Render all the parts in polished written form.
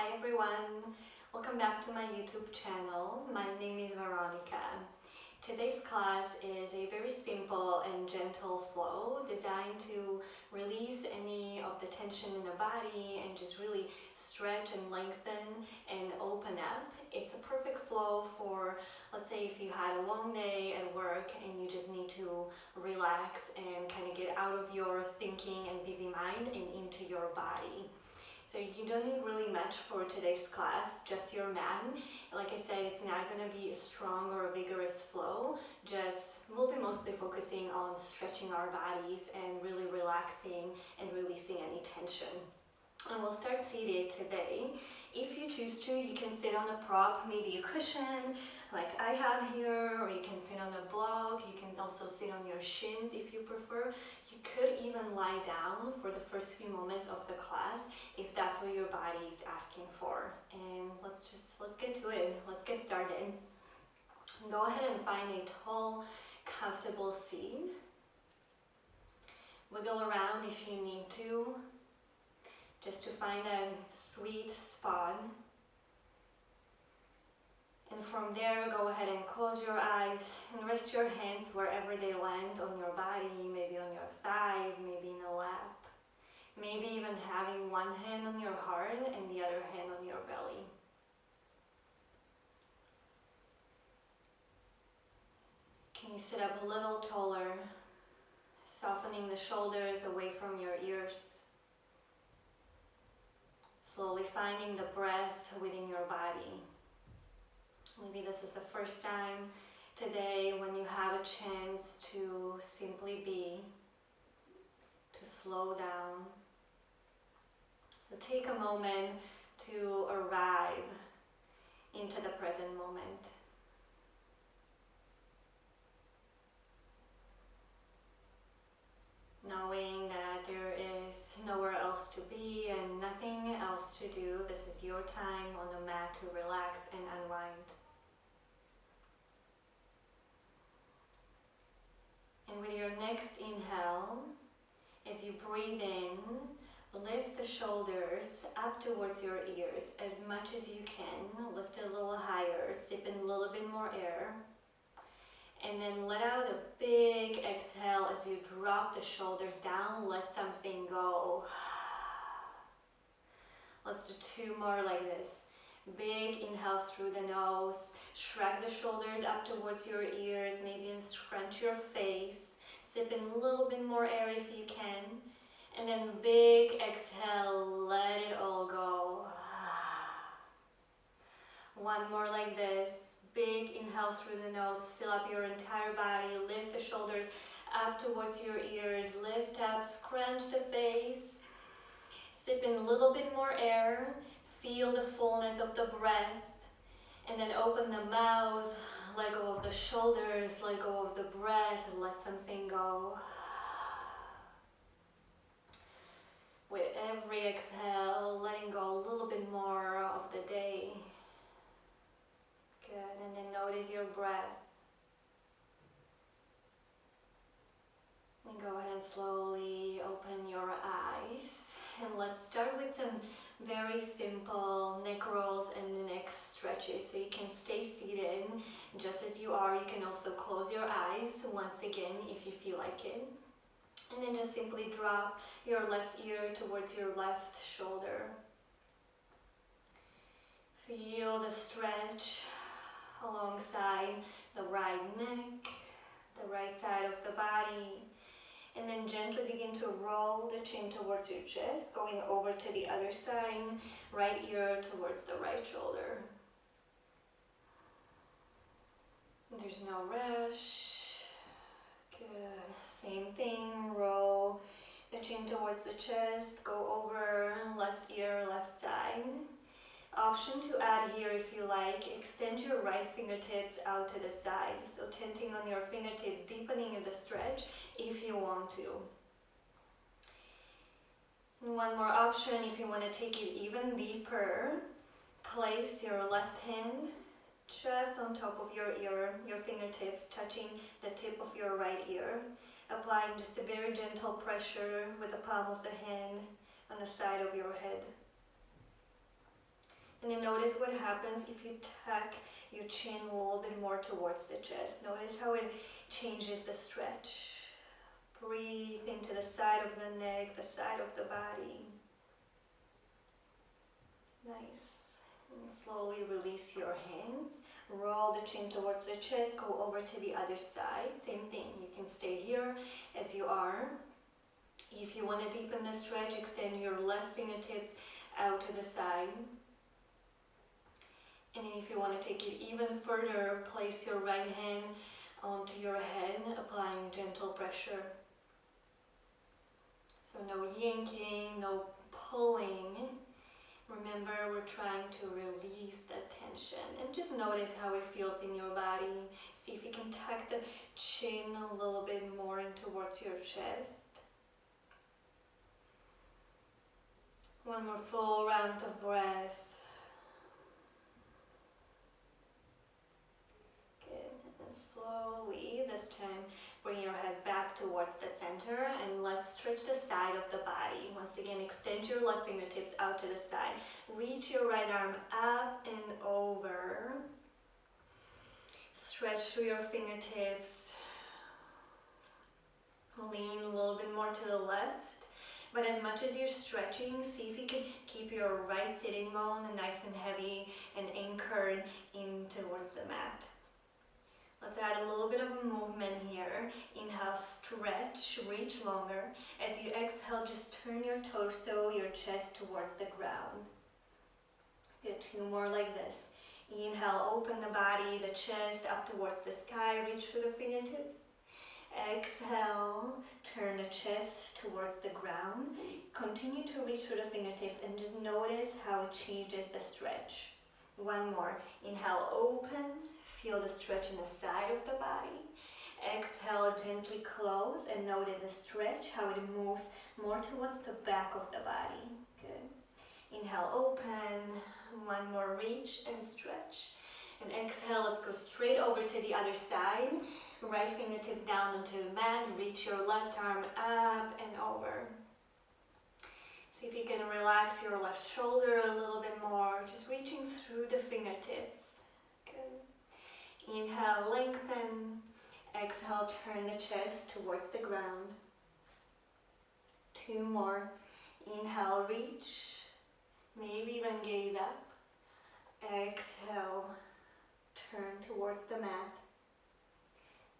Hi everyone, welcome back to my YouTube channel. My name is Veronika. Today's class is a very simple and gentle flow designed to release any of the tension in the body and just really stretch and lengthen and open up. It's a perfect flow for, let's say, if you had a long day at work and you just need to relax and kind of get out of your thinking and busy mind and into your body. So you don't need really much for today's class, just your mat. Like I said, it's not going to be a strong or a vigorous flow, we'll be mostly focusing on stretching our bodies and really relaxing and releasing any tension. And we'll start seated today. If you choose to, you can sit on a prop, maybe a cushion like I have here, or you can sit on a block. You can also sit on your shins if you prefer. You could even lie down for the first few moments of the class if that's what your body is asking for. And let's get to it. Let's get started. Go ahead and find a tall, comfortable seat. Wiggle around if you need to, just to find a sweet spot. And from there, go ahead and close your eyes and rest your hands wherever they land on your body, maybe on your thighs, maybe in a lap. Maybe even having one hand on your heart and the other hand on your belly. Can you sit up a little taller, softening the shoulders away from your ears? Slowly finding the breath within your body. Maybe this is the first time today when you have a chance to simply be, to slow down. So take a moment to arrive into the present moment. Knowing that there is nowhere else to be and nothing else to do. This is your time on the mat to relax and unwind. And with your next inhale, as you breathe in, lift the shoulders up towards your ears as much as you can. Lift it a little higher, sip in a little bit more air. And then let out a big exhale as you drop the shoulders down, let something go. Let's do two more like this. Big inhale through the nose, shrug the shoulders up towards your ears, maybe scrunch your face, sip in a little bit more air if you can. And then big exhale, let it all go. One more like this. Big inhale through the nose, fill up your entire body, lift the shoulders up towards your ears, lift up, scrunch the face, sip in a little bit more air, feel the fullness of the breath, and then open the mouth, let go of the shoulders, let go of the breath, and let something go. With every exhale, letting go a little bit more of the day. Good, and then notice your breath. And go ahead and slowly open your eyes. And let's start with some very simple neck rolls and neck stretches. So you can stay seated just as you are. You can also close your eyes once again if you feel like it. And then just simply drop your left ear towards your left shoulder. Feel the stretch alongside the right neck, the right side of the body, and then gently begin to roll the chin towards your chest, going over to the other side, right ear towards the right shoulder. There's no rush. Good. Same thing, roll the chin towards the chest, go over left ear, left side. Option to add here if you like, extend your right fingertips out to the side. So tenting on your fingertips, deepening in the stretch if you want to. And one more option if you want to take it even deeper, place your left hand just on top of your ear, your fingertips touching the tip of your right ear, applying just a very gentle pressure with the palm of the hand on the side of your head. And then notice what happens if you tuck your chin a little bit more towards the chest. Notice how it changes the stretch. Breathe into the side of the neck, the side of the body. Nice. And slowly release your hands. Roll the chin towards the chest. Go over to the other side. Same thing. You can stay here as you are. If you want to deepen the stretch, extend your left fingertips out to the side. And then if you want to take it even further, place your right hand onto your head, applying gentle pressure. So no yanking, no pulling. Remember, we're trying to release the tension. And just notice how it feels in your body. See if you can tuck the chin a little bit more in towards your chest. One more full round of breath. Slowly, this time, bring your head back towards the center and let's stretch the side of the body. Once again, extend your left fingertips out to the side. Reach your right arm up and over. Stretch through your fingertips. Lean a little bit more to the left. But as much as you're stretching, see if you can keep your right sitting bone nice and heavy and anchored in towards the mat. Let's add a little bit of a movement here. Inhale, stretch, reach longer. As you exhale, just turn your torso, your chest towards the ground. Good, 2 more like this. Inhale, open the body, the chest up towards the sky, reach through the fingertips. Exhale, turn the chest towards the ground. Continue to reach through the fingertips and just notice how it changes the stretch. 1 more. Inhale, open. Feel the stretch in the side of the body. Exhale, gently close and notice the stretch, how it moves more towards the back of the body. Good. Inhale, open. 1 more, reach and stretch. And exhale, let's go straight over to the other side. Right fingertips down onto the mat. Reach your left arm up and over. See if you can relax your left shoulder a little bit more. Just reaching through the fingertips. Good. Inhale, lengthen. Exhale, turn the chest towards the ground. 2 more. Inhale, reach. Maybe even gaze up. Exhale, turn towards the mat.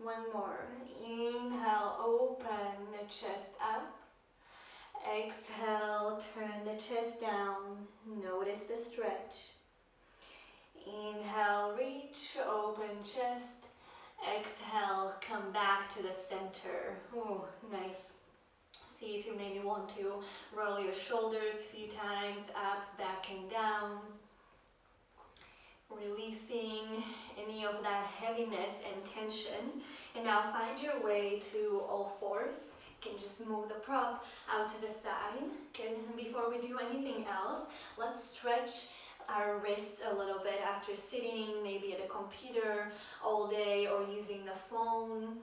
1 more. Inhale, open the chest up. Exhale, turn the chest down. Notice the stretch. Inhale, reach, open chest. Exhale, come back to the center. Oh, nice. See if you maybe want to roll your shoulders a few times, up, back and down. Releasing any of that heaviness and tension. And now find your way to all fours. You can just move the prop out to the side. Okay, and before we do anything else, let's stretch our wrists a little bit after sitting maybe at a computer all day or using the phone,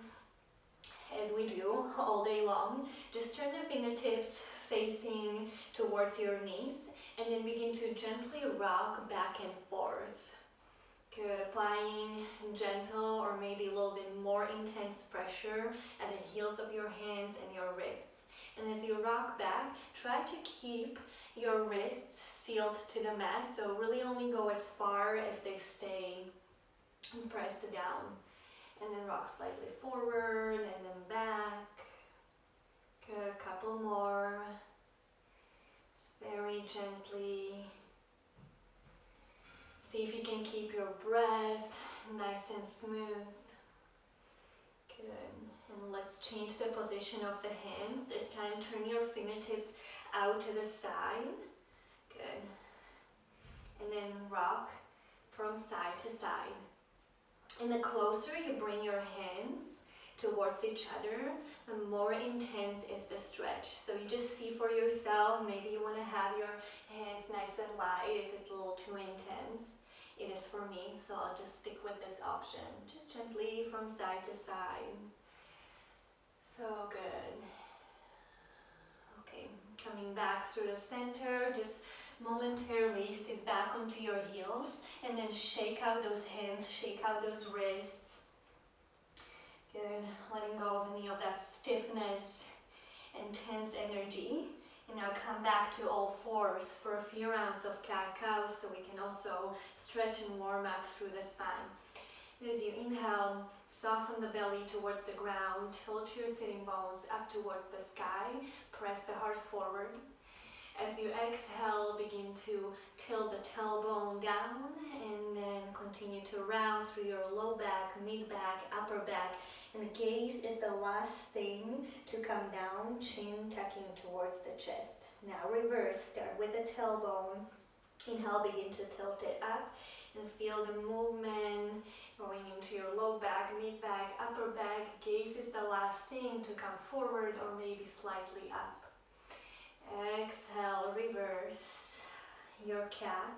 as we do all day long. Just turn the fingertips facing towards your knees and then begin to gently rock back and forth. Good, applying gentle or maybe a little bit more intense pressure at the heels of your hands and your wrists. And as you rock back, try to keep your wrists sealed to the mat, so really only go as far as they stay pressed down. And then rock slightly forward and then back. Good, a couple more. Just very gently. See if you can keep your breath nice and smooth. Good. And let's change the position of the hands. This time turn your fingertips out to the side. Good. And then rock from side to side. And the closer you bring your hands towards each other, the more intense is the stretch. So you just see for yourself, maybe you want to have your hands nice and wide if it's a little too intense. It is for me, so I'll just stick with this option. Just gently from side to side. So good. Okay, coming back through the center, just momentarily sit back on onto your heels, and then shake out those hands, shake out those wrists. Good, letting go of any of that stiffness and tense energy. And now come back to all fours for a few rounds of cat-cow, so we can also stretch and warm up through the spine. As you inhale, soften the belly towards the ground, tilt your sitting bones up towards the sky, press the heart forward. As you exhale, begin to tilt the tailbone down, and then continue to round through your low back, mid back, upper back, and the gaze is the last thing to come down, chin tucking towards the chest. Now reverse, start with the tailbone. Inhale, begin to tilt it up, and feel the movement going into your low back, mid back, upper back. Gaze is the last thing to come forward or maybe slightly up. Exhale, reverse your cat.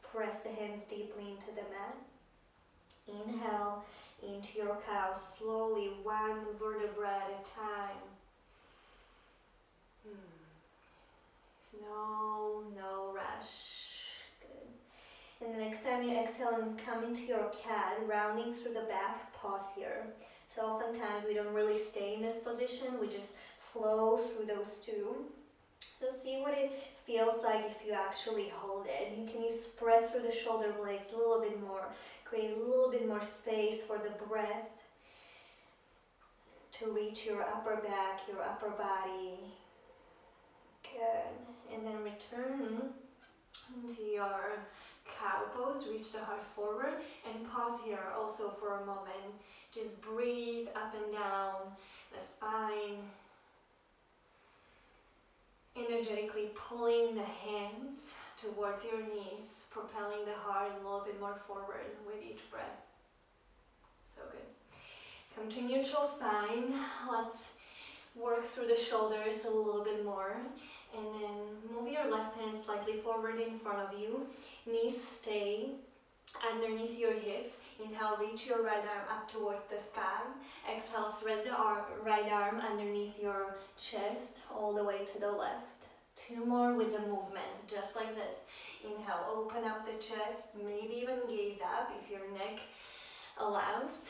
Press the hands deeply into the mat. Inhale into your cow, slowly, one vertebra at a time. No rush. Good. And the next time you exhale and come into your cat, rounding through the back, pause here. So oftentimes we don't really stay in this position, we just flow through those two. So see what it feels like if you actually hold it. Can you spread through the shoulder blades a little bit more, create a little bit more space for the breath to reach your upper back, your upper body. Good. And then return to your cow pose, reach the heart forward, and pause here also for a moment. Just breathe up and down the spine, energetically pulling the hands towards your knees, propelling the heart a little bit more forward with each breath. So good. Come to neutral spine. Let's work through the shoulders a little bit more, and then move your left hand slightly forward in front of you. Knees stay underneath your hips. Inhale, reach your right arm up towards the sky. Exhale, thread the right arm underneath your chest all the way to the left. Two more with the movement, just like this. Inhale, open up the chest, maybe even gaze up if your neck allows.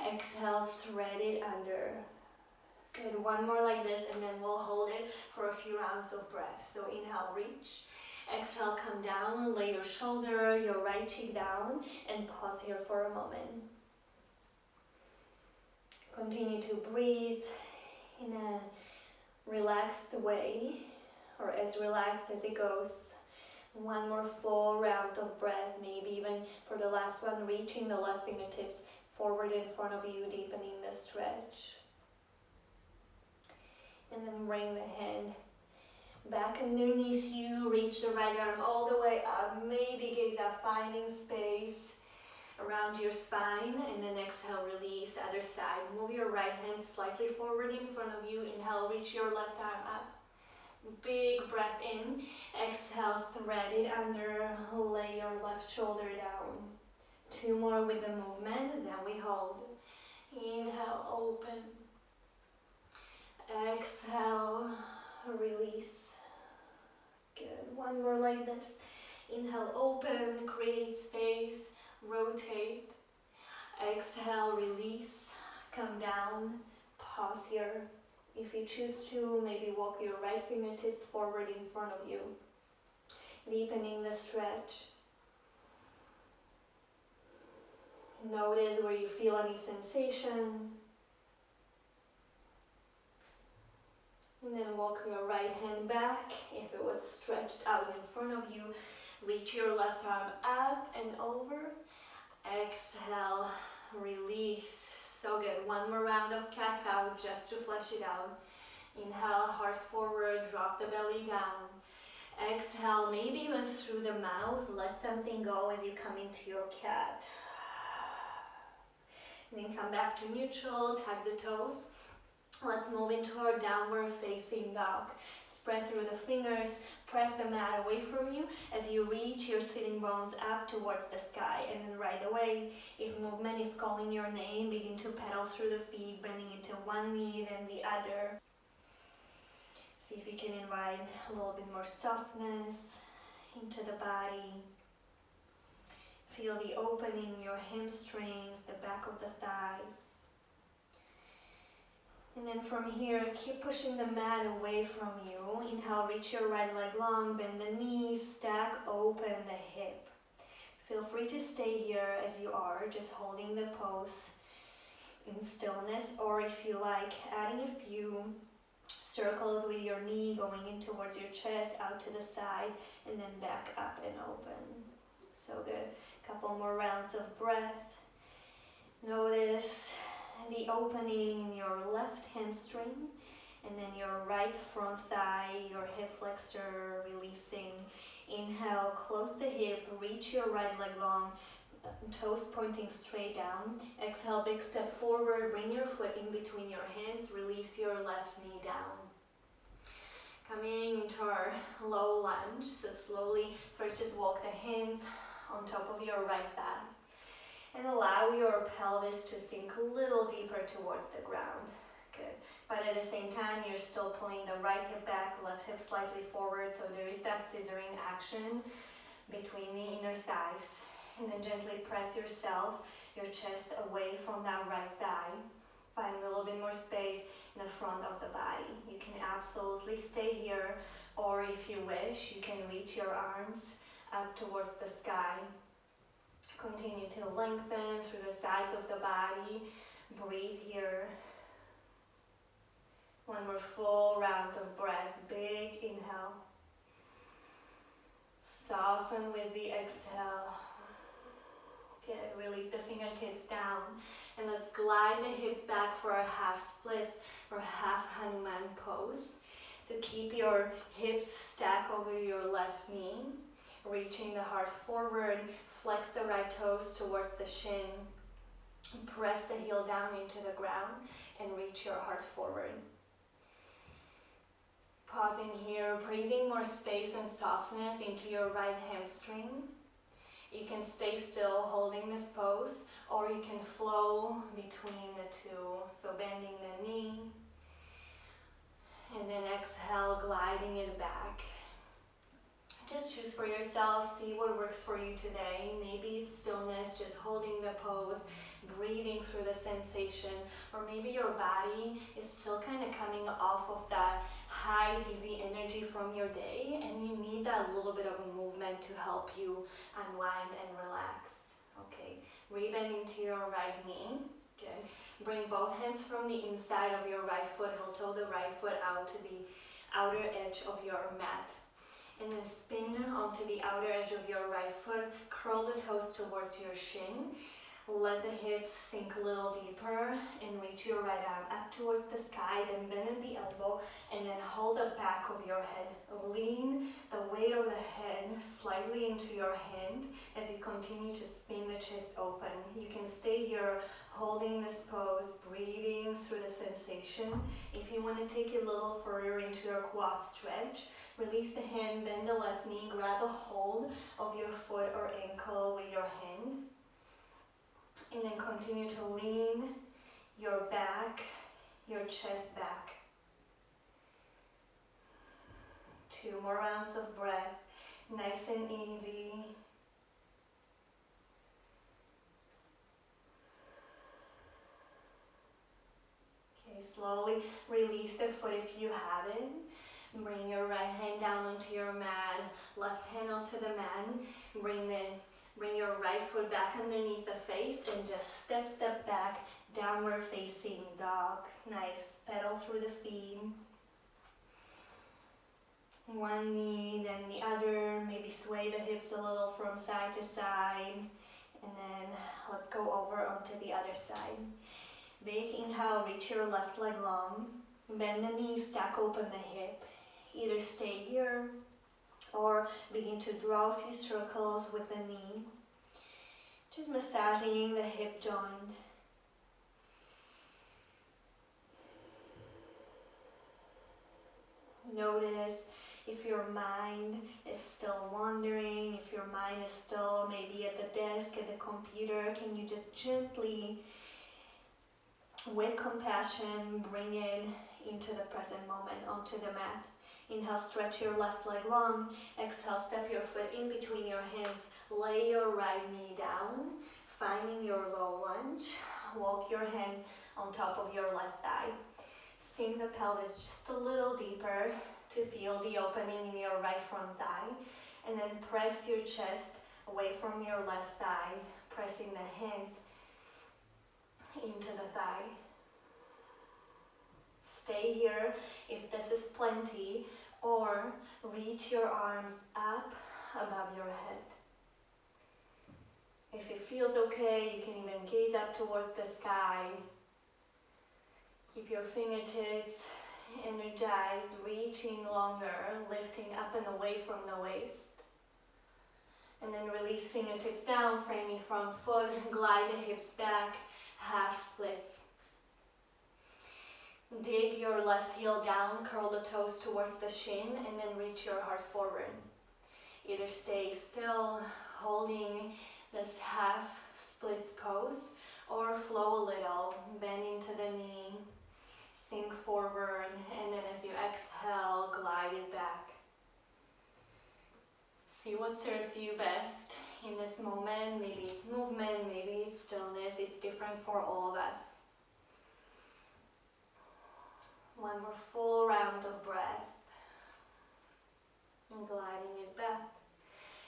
Exhale, thread it under. Good, one more like this, and then we'll hold it for a few rounds of breath. So inhale, reach. Exhale, come down, lay your shoulder, your right cheek down, and pause here for a moment. Continue to breathe in a relaxed way, or as relaxed as it goes. One more full round of breath, maybe even for the last one, reaching the left fingertips forward in front of you, deepening the stretch. And then bring the hand back underneath you, reach the right arm all the way up, maybe gaze up, finding space around your spine, and then exhale, release, other side. Move your right hand slightly forward in front of you. Inhale, reach your left arm up. Big breath in. Exhale, thread it under, lay your left shoulder down. Two more with the movement, then we hold. Inhale, open. Exhale, release. Good, one more like this. Inhale, open, create space, rotate. Exhale, release, come down, pause here. If you choose to, maybe walk your right fingertips forward in front of you, deepening the stretch. Notice where you feel any sensation. And then walk your right hand back. If it was stretched out in front of you, reach your left arm up and over. Exhale, release. So good. One more round of cat-cow just to flesh it out. Inhale, heart forward, drop the belly down. Exhale, maybe even through the mouth. Let something go as you come into your cat. And then come back to neutral, tuck the toes. Let's move into our downward facing dog. Spread through the fingers, press the mat away from you as you reach your sitting bones up towards the sky. And then right away, if movement is calling your name, begin to pedal through the feet, bending into one knee, then the other. See if you can invite a little bit more softness into the body. Feel the opening in your hamstrings, the back of the thighs. And then from here, keep pushing the mat away from you. Inhale, reach your right leg long, bend the knees, stack open the hip. Feel free to stay here as you are, just holding the pose in stillness, or if you like, adding a few circles with your knee going in towards your chest, out to the side, and then back up and open. So good. Couple more rounds of breath. Notice the opening in your left hamstring, and then your right front thigh, your hip flexor releasing. Inhale, close the hip, reach your right leg long, toes pointing straight down. Exhale, big step forward, bring your foot in between your hands, release your left knee down. Coming into our low lunge, so slowly first just walk the hands on top of your right thigh and allow your pelvis to sink a little deeper towards the ground. Good. But at the same time, you're still pulling the right hip back, left hip slightly forward, so there is that scissoring action between the inner thighs. And then gently press yourself, your chest away from that right thigh. Find a little bit more space in the front of the body. You can absolutely stay here, or if you wish, you can reach your arms up towards the sky. Continue to lengthen through the sides of the body. Breathe here. One more full round of breath. Big inhale. Soften with the exhale. Good. Release the fingertips down. And let's glide the hips back for a half splits or half Hanuman pose. So keep your hips stacked over your left knee. Reaching the heart forward. Flex the right toes towards the shin. Press the heel down into the ground and reach your heart forward. Pausing here, breathing more space and softness into your right hamstring. You can stay still holding this pose, or you can flow between the two. So bending the knee, and then exhale, gliding it back. Just choose for yourself, see what works for you today. Maybe it's stillness, just holding the pose, breathing through the sensation, or maybe your body is still kind of coming off of that high, busy energy from your day, and you need that little bit of a movement to help you unwind and relax. Okay, rebend into your right knee. Good. Bring both hands from the inside of your right foot, heel toe the right foot out to the outer edge of your mat. And then spin onto the outer edge of your right foot, curl the toes towards your shin. Let the hips sink a little deeper and reach your right arm up towards the sky, then bend in the elbow and then hold the back of your head. Lean the weight of the head slightly into your hand as you continue to spin the chest open. You can stay here holding this pose, breathing through the sensation. If you want to take it a little further into your quad stretch, release the hand, bend the left knee, grab a hold of your foot or ankle with your hand. And then continue to lean your back, your chest back. 2 more rounds of breath, nice and easy. Okay, slowly release the foot if you have it. Bring your right hand down onto your mat, left hand onto the mat. Bring your right foot back underneath the face and just step back, downward facing dog. Nice, pedal through the feet. One knee, then the other, maybe sway the hips a little from side to side. And then let's go over onto the other side. Big inhale, reach your left leg long. Bend the knee, stack open the hip. Either stay here or begin to draw a few circles with the knee. Just massaging the hip joint. Notice if your mind is still wandering, if your mind is still maybe at the desk, at the computer, can you just gently, with compassion, bring it into the present moment, onto the mat. Inhale, stretch your left leg long. Exhale, step your foot in between your hands. Lay your right knee down, finding your low lunge. Walk your hands on top of your left thigh. Sink the pelvis just a little deeper to feel the opening in your right front thigh. And then press your chest away from your left thigh, pressing the hands into the thigh. Stay here if this is plenty, or reach your arms up above your head. If it feels okay, you can even gaze up towards the sky. Keep your fingertips energized, reaching longer, lifting up and away from the waist. And then release fingertips down, framing front foot, glide the hips back, half splits. Dig your left heel down, curl the toes towards the shin, and then reach your heart forward. Either stay still, holding this half splits pose, or flow a little, bend into the knee, sink forward, and then as you exhale, glide it back. See what serves you best in this moment. Maybe it's movement, maybe it's stillness. It's different for all of us. One more full round of breath. And gliding it back.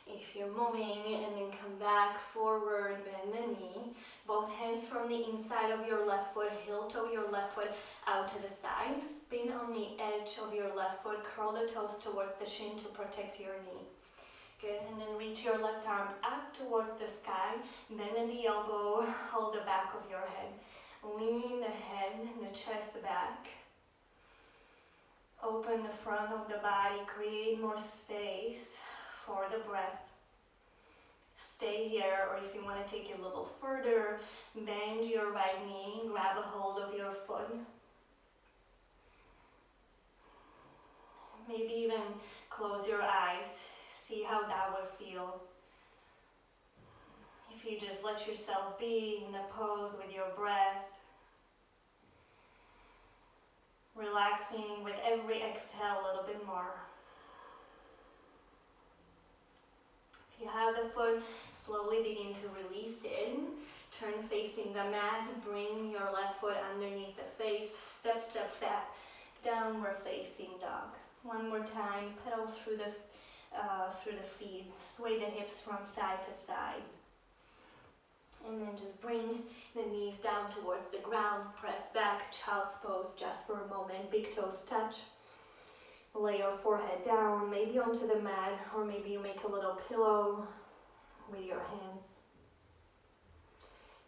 If you're moving, and then come back, forward, bend the knee. Both hands from the inside of your left foot, heel toe your left foot out to the side. Spin on the edge of your left foot, curl the toes towards the shin to protect your knee. Good, and then reach your left arm up towards the sky, bend in the elbow, hold the back of your head. Lean the head and the chest back. Open the front of the body, create more space for the breath. Stay here, or if you want to take it a little further, bend your right knee, grab a hold of your foot. Maybe even close your eyes. See how that would feel. If you just let yourself be in the pose with your breath, relaxing with every exhale a little bit more. If you have the foot, slowly begin to release it. Turn facing the mat, bring your left foot underneath the face, step back, downward facing dog. One more time, pedal through the feet, sway the hips from side to side. And then just bring the knees down towards the ground, press back, child's pose just for a moment, big toes touch. Lay your forehead down, maybe onto the mat, or maybe you make a little pillow with your hands.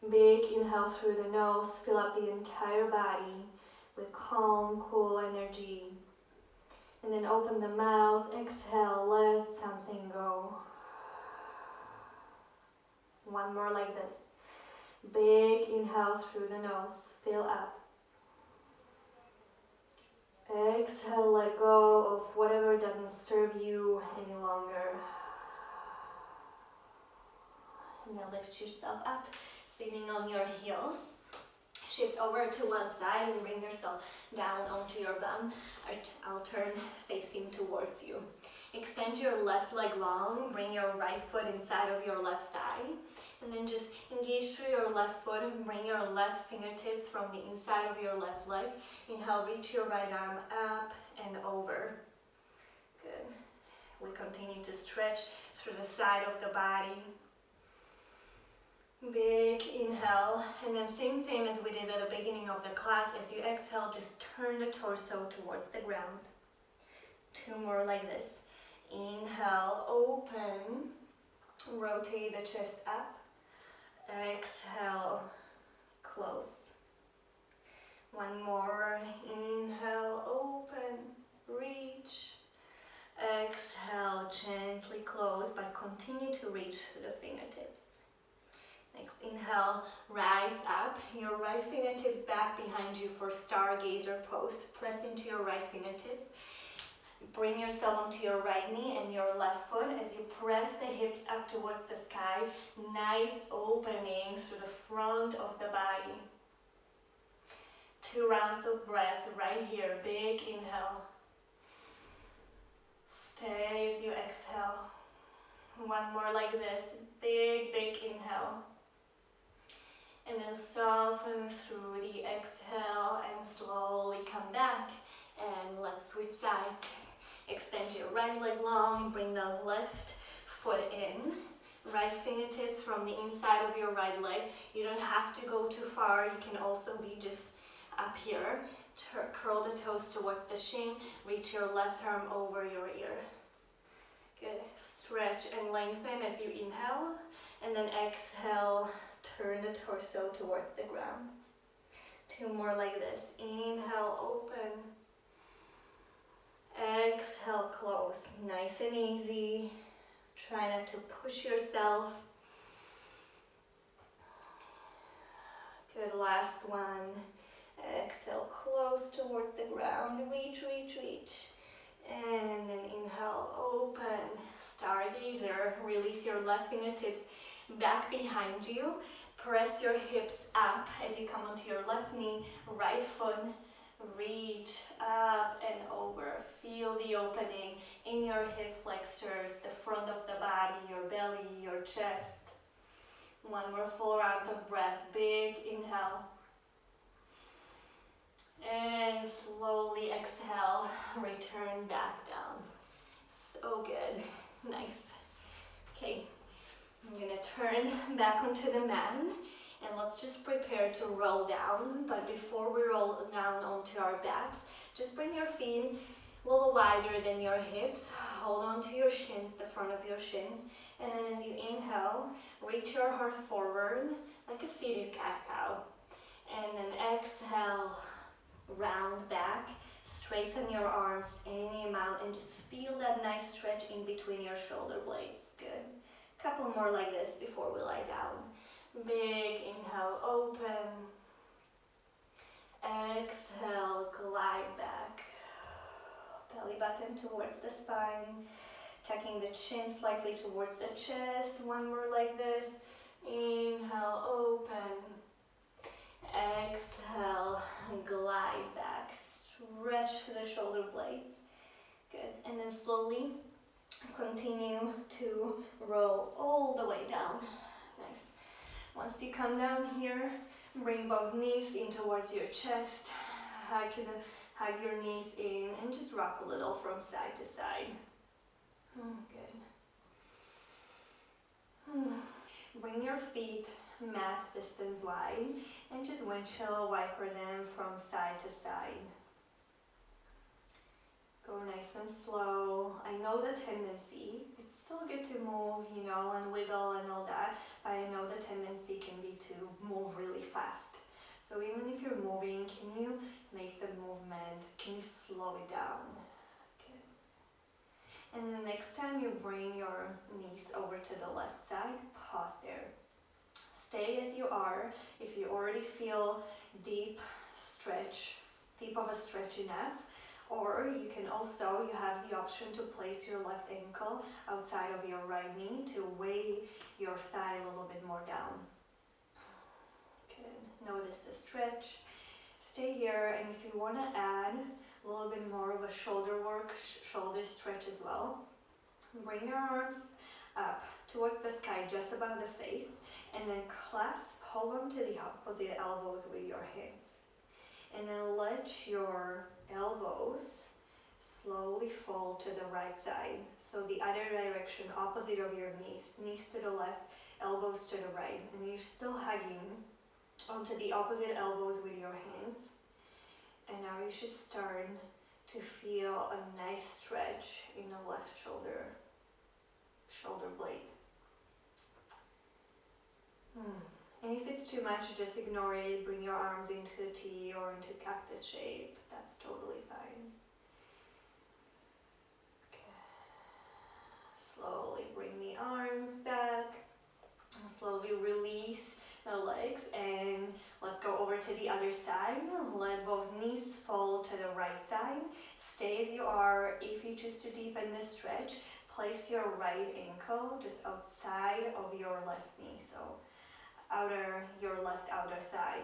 Big inhale through the nose, fill up the entire body with calm, cool energy. And then open the mouth, exhale, let something go. One more like this. Big inhale through the nose, fill up. Exhale, let go of whatever doesn't serve you any longer. And now lift yourself up, sitting on your heels. Shift over to one side and bring yourself down onto your bum. I'll turn facing towards you. Extend your left leg long, bring your right foot inside of your left thigh. And then just engage through your left foot and bring your left fingertips from the inside of your left leg. Inhale, reach your right arm up and over. Good. We continue to stretch through the side of the body. Big inhale, and then same as we did at the beginning of the class. As you exhale, just turn the torso towards the ground. Two more like this. Inhale, open, rotate the chest up. Exhale, close. One more. Inhale, open, reach. Exhale, gently close, but continue to reach through the fingertips. Next, inhale, rise up. Your right fingertips back behind you for stargazer pose. Press into your right fingertips. Bring yourself onto your right knee and your left foot as you press the hips up towards the sky. Nice opening through the front of the body. 2 rounds of breath right here. Big inhale. Stay as you exhale. One more like this. Big, big inhale. And then soften through the exhale and slowly come back. And let's switch sides. Extend your right leg long, bring the left foot in. Right fingertips from the inside of your right leg. You don't have to go too far. You can also be just up here. Curl the toes towards the shin. Reach your left arm over your ear. Good. Stretch and lengthen as you inhale. And then exhale, turn the torso towards the ground. Two more like this. Inhale, open. Exhale, close. Nice and easy. Try not to push yourself. Good, last one. Exhale, close towards the ground. Reach, reach, reach. And then inhale, open. Start easier. Release your left fingertips back behind you. Press your hips up as you come onto your left knee. Right foot. Reach up and over. Feel the opening in your hip flexors, the front of the body, your belly, your chest. One more full round of breath. Big inhale. And slowly exhale. Return back down. So good. Nice. Okay. I'm gonna turn back onto the mat. And let's just prepare to roll down. But before we roll down onto our backs, just bring your feet a little wider than your hips. Hold on to your shins, the front of your shins. And then as you inhale, reach your heart forward like a seated cat-cow. And then exhale, round back. Straighten your arms any amount and just feel that nice stretch in between your shoulder blades. Good. Couple more like this before we lie down. Big inhale, open. Exhale, glide back. Belly button towards the spine. Tucking the chin slightly towards the chest. One more like this. Inhale, open. Exhale, glide back. Stretch the shoulder blades. Good. And then slowly continue to roll all the way down. Nice. Once you come down here, bring both knees in towards your chest. Hug your knees in and just rock a little from side to side. Good. Bring your feet mat distance wide and just windshield wiper them from side to side. Go nice and slow. I know the tendency, it's still good to move, you know, and wiggle and all that, but I know the tendency can be to move really fast. So even if you're moving, can you make the movement, can you slow it down? Okay. And then next time you bring your knees over to the left side, pause there. Stay as you are. If you already feel deep of a stretch enough, or you can also, you have the option to place your left ankle outside of your right knee to weigh your thigh a little bit more down. Good. Notice the stretch. Stay here, and if you want to add a little bit more of a shoulder work, shoulder stretch as well, bring your arms up towards the sky just above the face, and then clasp, hold on to the opposite elbows with your hands. And then let your elbows slowly fall to the right side. So the other direction, opposite of your knees. Knees to the left, elbows to the right. And you're still hugging onto the opposite elbows with your hands. And now you should start to feel a nice stretch in the left shoulder blade. And if it's too much, just ignore it. Bring your arms into a T or into cactus shape. That's totally fine. Okay. Slowly bring the arms back. And slowly release the legs. And let's go over to the other side. Let both knees fall to the right side. Stay as you are. If you choose to deepen the stretch, place your right ankle just outside of your left knee. So your left outer thigh.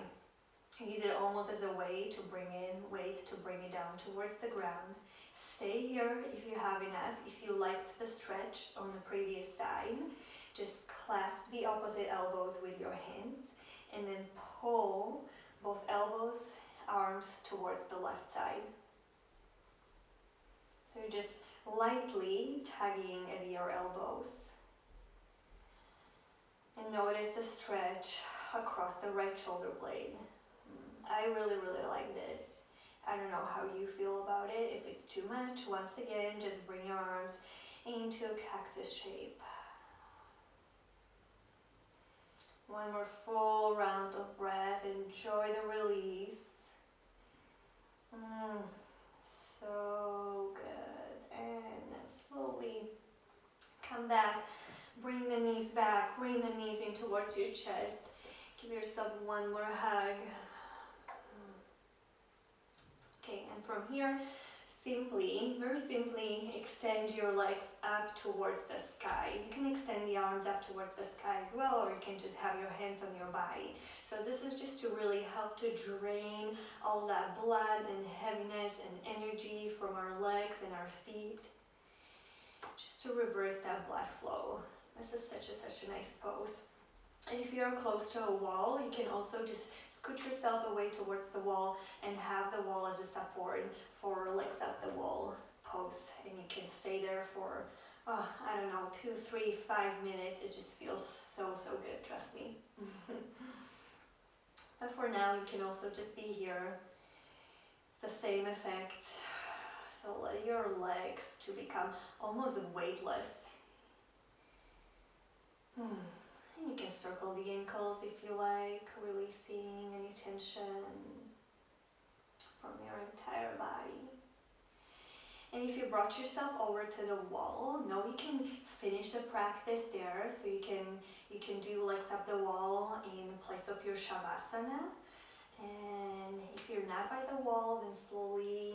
Use it almost as a way to bring in weight, to bring it down towards the ground. Stay here if you have enough. If you liked the stretch on the previous side, just clasp the opposite elbows with your hands and then pull both elbows, arms towards the left side. So you're just lightly tugging at your elbows. And notice the stretch across the right shoulder blade. I really like this. I don't know how you feel about it. If it's too much, once again, just bring your arms into a cactus shape. One more full round of breath. Enjoy the release. So good. And then slowly come back. Bring the knees back. Bring the knees in towards your chest. Give yourself one more hug. Okay, and from here, very simply extend your legs up towards the sky. You can extend the arms up towards the sky as well, or you can just have your hands on your body. So this is just to really help to drain all that blood and heaviness and energy from our legs and our feet. Just to reverse that blood flow. This is such a nice pose. And if you're close to a wall, you can also just scoot yourself away towards the wall and have the wall as a support for legs up the wall pose. And you can stay there for, 2, 3, 5 minutes. It just feels so good, trust me. But for now, you can also just be here. The same effect. So let your legs to become almost weightless. And you can circle the ankles if you like, releasing any tension from your entire body. And if you brought yourself over to the wall, now you can finish the practice there. So you can do legs up the wall in place of your Shavasana. And if you're not by the wall, then slowly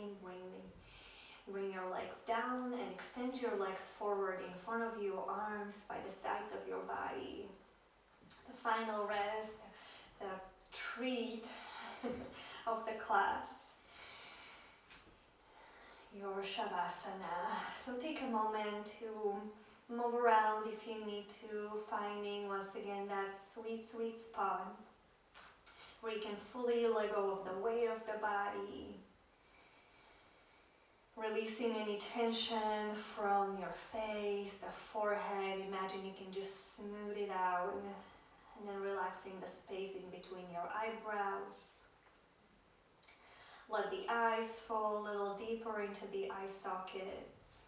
bring your legs down and extend your legs forward in front of you, arms by the sides of your body. The final rest, the treat of the class, your Shavasana. So take a moment to move around if you need to, finding once again that sweet spot where you can fully let go of the weight of the body. Releasing any tension from your face, the forehead. Imagine you can just smooth it out. And then relaxing the space in between your eyebrows. Let the eyes fall a little deeper into the eye sockets.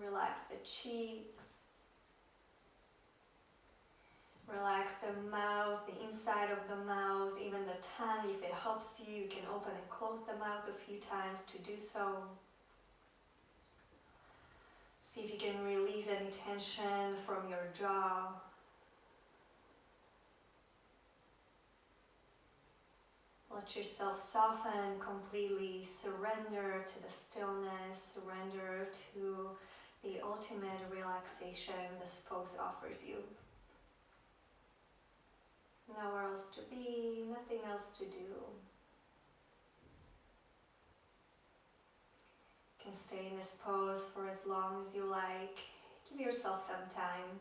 Relax the cheeks. Relax the mouth, the inside of the mouth, even the tongue. If it helps you, you can open and close the mouth a few times to do so. See if you can release any tension from your jaw. Let yourself soften completely, surrender to the stillness, surrender to the ultimate relaxation this pose offers you. Nowhere else to be, nothing else to do. You can stay in this pose for as long as you like. Give yourself some time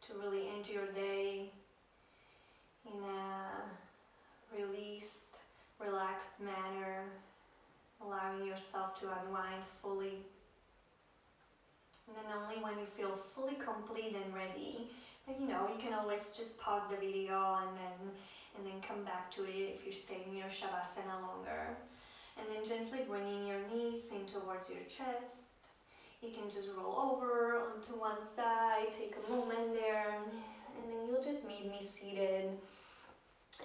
to really end your day in a released, relaxed manner, allowing yourself to unwind fully. And then only when you feel fully complete and ready, but you can always just pause the video and then come back to it if you're staying in your Shavasana longer. And then gently bringing your knees in towards your chest. You can just roll over onto one side, take a moment there, and then you'll just meet me seated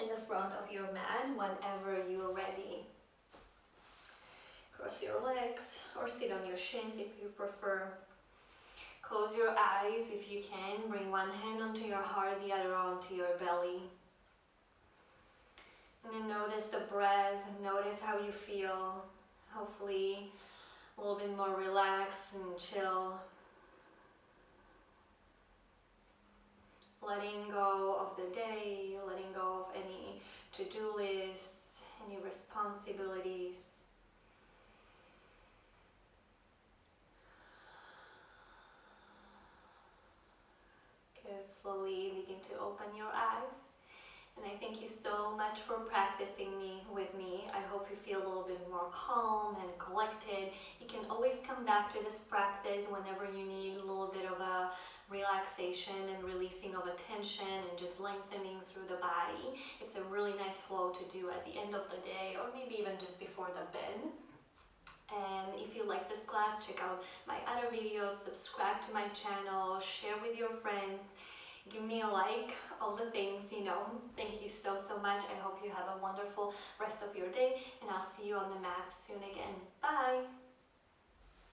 in the front of your mat whenever you're ready. Cross your legs or sit on your shins if you prefer. Close your eyes if you can. Bring one hand onto your heart, the other onto your belly. And then notice the breath, notice how you feel. Hopefully a little bit more relaxed and chill. Letting go of the day, letting go of any to-do lists, any responsibilities. Good. Slowly begin to open your eyes. And I thank you so much for practicing with me. I hope you feel a little bit more calm and collected. You can always come back to this practice whenever you need a little bit of a relaxation and releasing of a tension and just lengthening through the body. It's a really nice flow to do at the end of the day, or maybe even just before the bed. And if you like this class, check out my other videos, subscribe to my channel, share with your friends. Give me a like, all the things, you know. Thank you so much. I hope you have a wonderful rest of your day, and I'll see you on the mat soon again. Bye!